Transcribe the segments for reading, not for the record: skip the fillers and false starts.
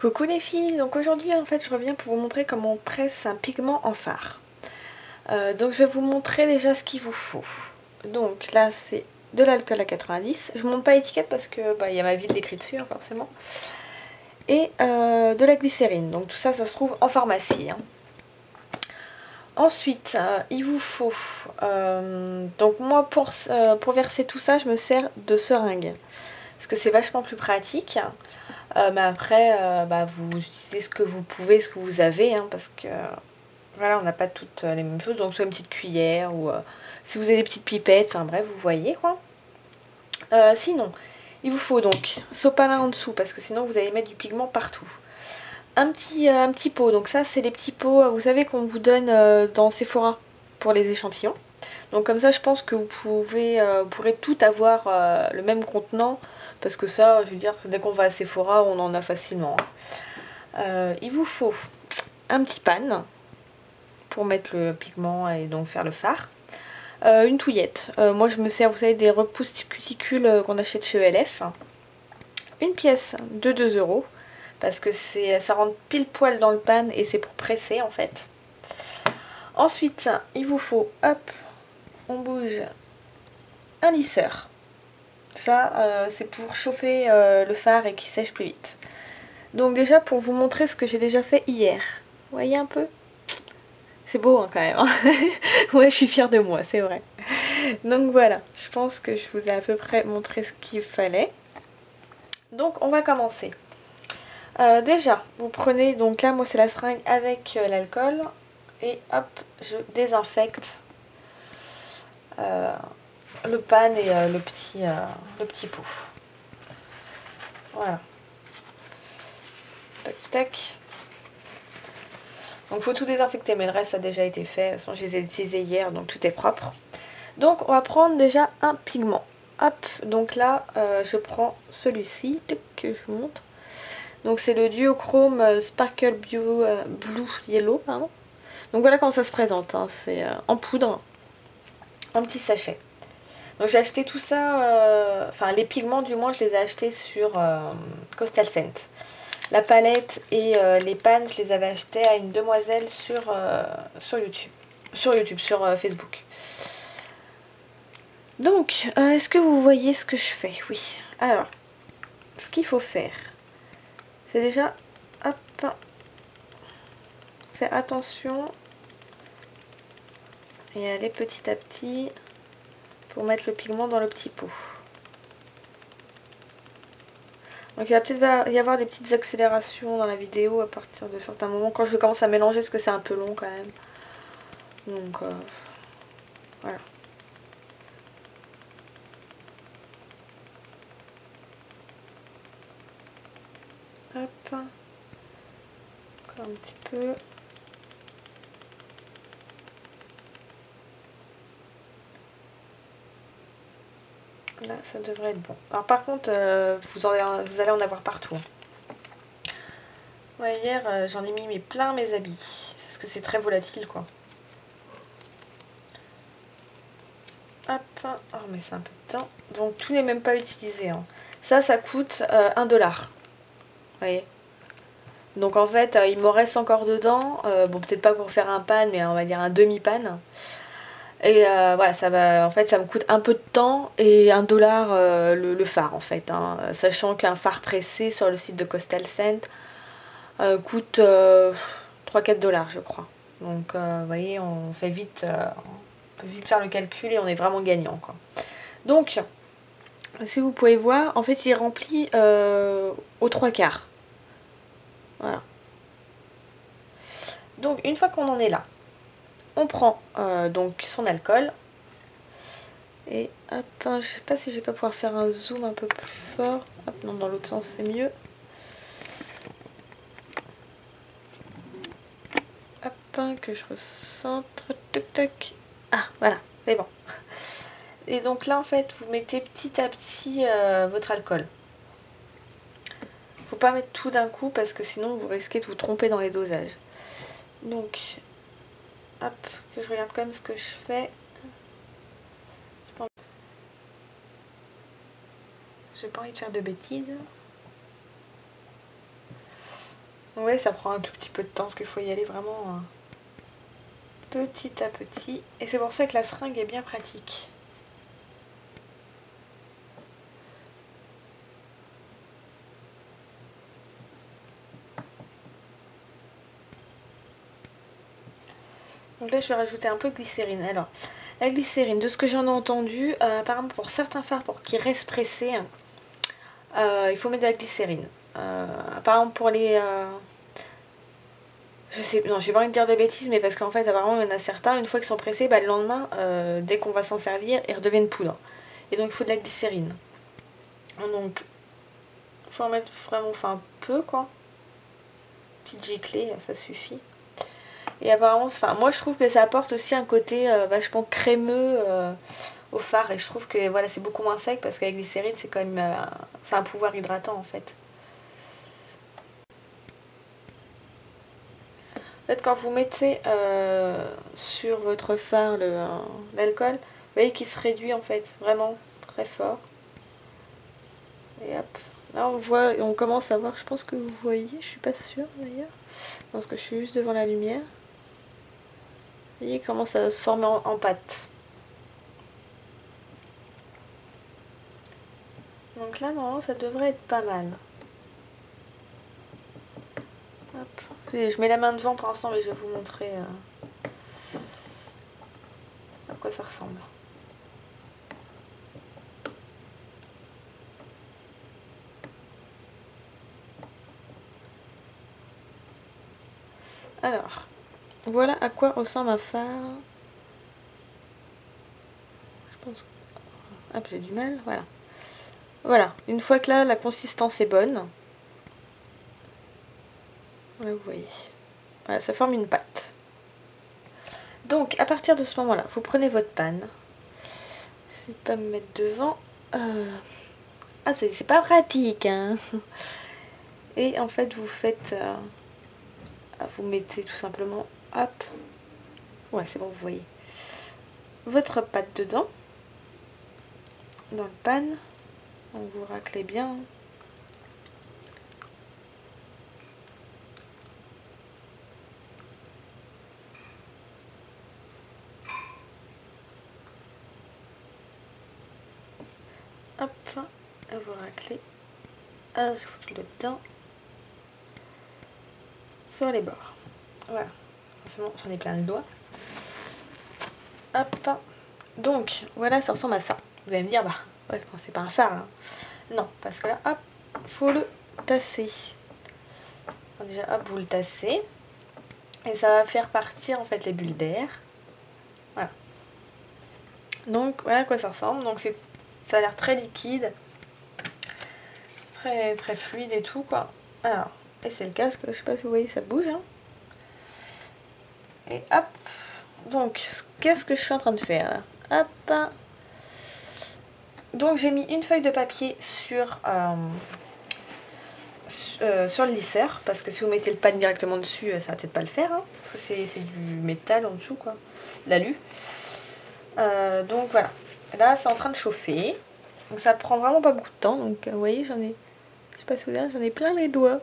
Coucou les filles, donc aujourd'hui en fait je reviens pour vous montrer comment on presse un pigment en fard. Donc je vais vous montrer déjà ce qu'il vous faut. Donc là c'est de l'alcool à 90, je ne montre pas l'étiquette parce que y a ma ville écrite dessus hein, forcément. Et de la glycérine, donc tout ça ça se trouve en pharmacie. Hein. Ensuite il vous faut, donc moi pour verser tout ça je me sers de seringue. Parce que c'est vachement plus pratique. Mais après, vous utilisez ce que vous pouvez, ce que vous avez, hein, parce que voilà, on n'a pas toutes les mêmes choses. Donc soit une petite cuillère ou si vous avez des petites pipettes, enfin bref, vous voyez quoi. Sinon, il vous faut donc sopalin en dessous, parce que sinon vous allez mettre du pigment partout. Un petit pot, donc ça c'est les petits pots, vous savez qu'on vous donne dans Sephora pour les échantillons. Donc comme ça je pense que vous pourrez tout avoir le même contenant. Parce que ça, je veux dire, dès qu'on va à Sephora, on en a facilement. Il vous faut un petit pan pour mettre le pigment et donc faire le fard. Une touillette. Moi, je me sers, vous savez, des repousses cuticules qu'on achète chez ELF. Une pièce de 2 € parce que ça rentre pile poil dans le pan et c'est pour presser en fait. Ensuite, il vous faut, hop, on bouge, un lisseur. Ça, c'est pour chauffer le fard et qu'il sèche plus vite. Donc déjà pour vous montrer ce que j'ai déjà fait hier. Vous voyez un peu? C'est beau hein, quand même. Hein. Ouais, je suis fière de moi, c'est vrai. Donc voilà, je pense que je vous ai à peu près montré ce qu'il fallait. Donc on va commencer. Déjà, vous prenez, donc là moi c'est la seringue avec l'alcool. Et hop, je désinfecte le pan et le petit pot. Voilà. Tac tac. Donc il faut tout désinfecter, mais le reste a déjà été fait. De toute façon, je les ai utilisés hier, donc tout est propre. Donc on va prendre déjà un pigment. Hop, donc là je prends celui-ci que je vous montre. Donc c'est le Duochrome Sparkle Blue Yellow, pardon. Donc voilà comment ça se présente, hein. C'est en poudre, un petit sachet. Donc j'ai acheté tout ça, enfin les pigments du moins je les ai achetés sur Coastal Scent. La palette et les pannes, je les avais achetées à une demoiselle sur YouTube. Sur Facebook. Donc, est-ce que vous voyez ce que je fais? Oui. Alors, ce qu'il faut faire, c'est déjà, hop, faire attention et aller petit à petit pour mettre le pigment dans le petit pot. Donc il va peut-être y avoir des petites accélérations dans la vidéo à partir de certains moments, quand je vais commencer à mélanger, parce que c'est un peu long quand même. Donc, voilà. Hop. Encore un petit peu. Là, ça devrait être bon. Alors par contre, vous allez en avoir partout. Ouais, hier, j'en ai mis plein mes habits. Parce que c'est très volatile, quoi. Hop. Oh, mais c'est un peu de temps. Donc tout n'est même pas utilisé. Hein. Ça coûte 1 $. Vous voyez. Donc en fait, il m'en reste encore dedans. Bon, peut-être pas pour faire un pan, mais on va dire un demi-pan. Et voilà, en fait, ça me coûte un peu de temps et 1 $ le fard en fait. Hein. Sachant qu'un fard pressé sur le site de Coastal Scent coûte 3-4 $ je crois. Donc vous voyez, on peut vite faire le calcul et on est vraiment gagnant quoi. Donc, si vous pouvez voir, en fait il est rempli aux 3/4. Voilà. Donc une fois qu'on en est là, on prend donc son alcool. Et hop, je sais pas si je vais pas pouvoir faire un zoom un peu plus fort. Hop, non, dans l'autre sens c'est mieux. Hop, que je recentre. Toc toc. Ah, voilà, c'est bon. Et donc là en fait, vous mettez petit à petit votre alcool. Faut pas mettre tout d'un coup parce que sinon vous risquez de vous tromper dans les dosages. Donc, hop, que je regarde quand même ce que je fais. J'ai pas envie de faire de bêtises. Ouais, ça prend un tout petit peu de temps parce qu'il faut y aller vraiment petit à petit. Et c'est pour ça que la seringue est bien pratique. Donc là, je vais rajouter un peu de glycérine. Alors, la glycérine, de ce que j'en ai entendu, apparemment pour certains fards, pour qu'ils restent pressés, il faut mettre de la glycérine. Apparemment pour les... je sais, non, j'ai pas envie de dire de bêtises, mais parce qu'en fait, apparemment, il y en a certains, une fois qu'ils sont pressés, bah, le lendemain, dès qu'on va s'en servir, ils redeviennent poudre. Et donc, il faut de la glycérine. Donc, il faut en mettre vraiment, enfin, un peu, quoi. Petite giclée, ça suffit. Et apparemment, enfin, moi, je trouve que ça apporte aussi un côté vachement crémeux au fard. Et je trouve que, voilà, c'est beaucoup moins sec, parce qu'avec la glycérine, c'est quand même... c'est un pouvoir hydratant, en fait. En fait, quand vous mettez sur votre fard l'alcool, vous voyez qu'il se réduit en fait vraiment très fort. Et hop, là on voit, on commence à voir, je pense que vous voyez, je suis pas sûre d'ailleurs, parce que je suis juste devant la lumière. Vous voyez, il commence à se former en pâte. Donc là, normalement, ça devrait être pas mal. Hop. Je mets la main devant pour l'instant, mais je vais vous montrer à quoi ça ressemble. Alors, voilà à quoi ressemble un phare. Je pense que... Hop, j'ai du mal, voilà. Voilà, une fois que là, la consistance est bonne. Là, vous voyez. Voilà, ça forme une pâte. Donc, à partir de ce moment-là, vous prenez votre panne. Je ne vais pas me mettre devant. Ah, c'est pas pratique, hein. Et en fait, vous faites... vous mettez tout simplement... Hop. Ouais, c'est bon, vous voyez. Votre pâte dedans. Dans le panne. Donc, vous raclez bien. Hop. Et vous raclez. Ah, je fous le dedans. Sur les bords. Voilà. Forcément, j'en ai plein le doigt. Hop. Donc, voilà, ça ressemble à ça. Vous allez me dire, bah, ouais, c'est pas un phare, hein. Non, parce que là, hop, faut le tasser. Donc déjà, hop, vous le tassez. Et ça va faire partir, en fait, les bulles d'air. Voilà. Donc, voilà à quoi ça ressemble. Donc, ça a l'air très liquide. Très, très fluide et tout, quoi. Alors, et c'est le casque, je sais pas si vous voyez, ça bouge, hein. Et hop. Donc, qu'est-ce que je suis en train de faire? Hop. Donc, j'ai mis une feuille de papier sur le lisseur, parce que si vous mettez le pan directement dessus, ça va peut-être pas le faire, hein, parce que c'est du métal en dessous, quoi, l'alu. Donc voilà, là c'est en train de chauffer, donc ça prend vraiment pas beaucoup de temps. Donc vous voyez, j'en ai, je sais pas si vous voyez, j'en ai plein les doigts.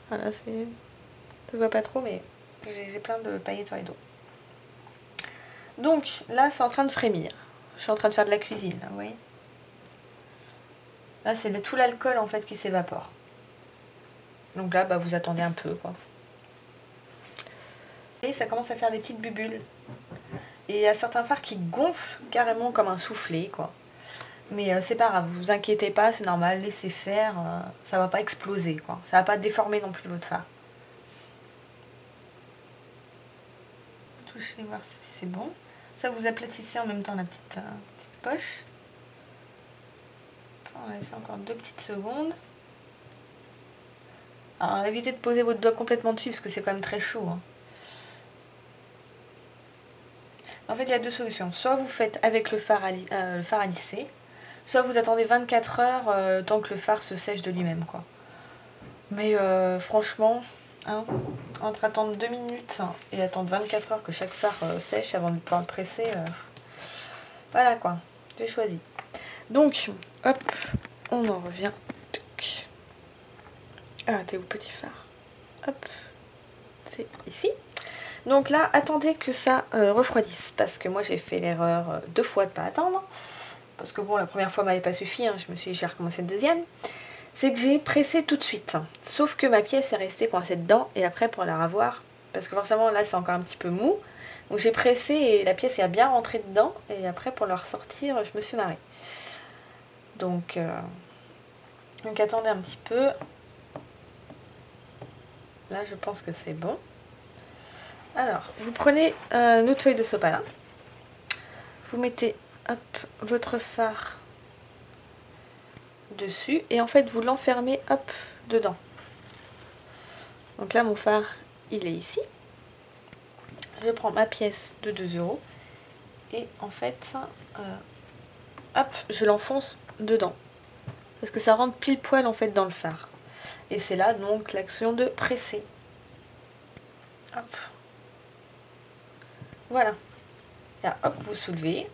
Voilà, ça se voit pas trop, mais j'ai plein de paillettes sur les doigts. Donc là c'est en train de frémir, je suis en train de faire de la cuisine, là, vous voyez. Là c'est tout l'alcool en fait qui s'évapore. Donc là, bah, vous attendez un peu, quoi. Et ça commence à faire des petites bulles. Et il y a certains fards qui gonflent carrément comme un soufflé, quoi. Mais c'est pas grave, vous inquiétez pas, c'est normal, laissez faire, ça va pas exploser, quoi. Ça va pas déformer non plus votre phare. Touchez, voir si c'est bon. Ça, vous aplatissez en même temps la petite poche. On va laisser encore 2 petites secondes. Alors évitez de poser votre doigt complètement dessus parce que c'est quand même très chaud, hein. En fait, il y a 2 solutions. Soit vous faites avec le phare à lisser, soit vous attendez 24 heures tant que le phare se sèche de lui-même, quoi. Mais franchement, hein, entre attendre 2 minutes et attendre 24 heures que chaque phare sèche avant de pouvoir le presser, voilà, quoi. J'ai choisi. Donc, hop, on en revient. Ah, t'es où, petit phare? hop, c'est ici. Donc là, attendez que ça refroidisse, parce que moi j'ai fait l'erreur 2 fois de pas attendre, parce que bon, la première fois m'avait pas suffi, hein, j'ai recommencé le deuxième. C'est que j'ai pressé tout de suite, sauf que ma pièce est restée coincée dedans, et après pour la revoir, parce que forcément là c'est encore un petit peu mou, donc j'ai pressé et la pièce est bien rentrée dedans, et après pour la ressortir, je me suis marrée. Donc attendez un petit peu. Là je pense que c'est bon. Alors, vous prenez une autre feuille de sopalin, vous mettez hop, votre fard dessus et en fait vous l'enfermez hop dedans. Donc là mon fard il est ici. Je prends ma pièce de 2 € et en fait hop, je l'enfonce dedans parce que ça rentre pile poil en fait dans le fard. Et c'est là donc l'action de presser. Hop. Voilà. Là, hop, vous soulevez.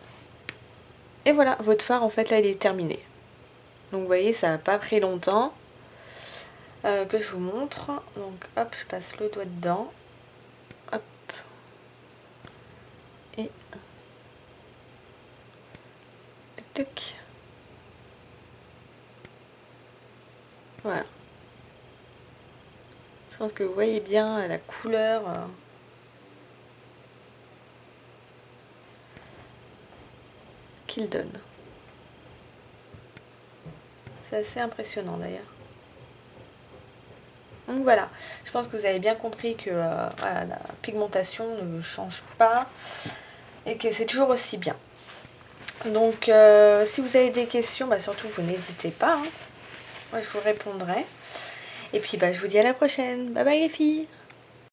Et voilà, votre fard en fait là il est terminé. Donc vous voyez, ça n'a pas pris longtemps que je vous montre. Donc hop, je passe le doigt dedans. Hop. Et tuc tuc. Voilà. Je pense que vous voyez bien la couleur. Qu'il donne. C'est assez impressionnant d'ailleurs. Donc voilà, je pense que vous avez bien compris que voilà, la pigmentation ne change pas et que c'est toujours aussi bien. Donc si vous avez des questions, bah, surtout vous n'hésitez pas, hein. Moi je vous répondrai. Et puis bah, je vous dis à la prochaine. Bye bye les filles.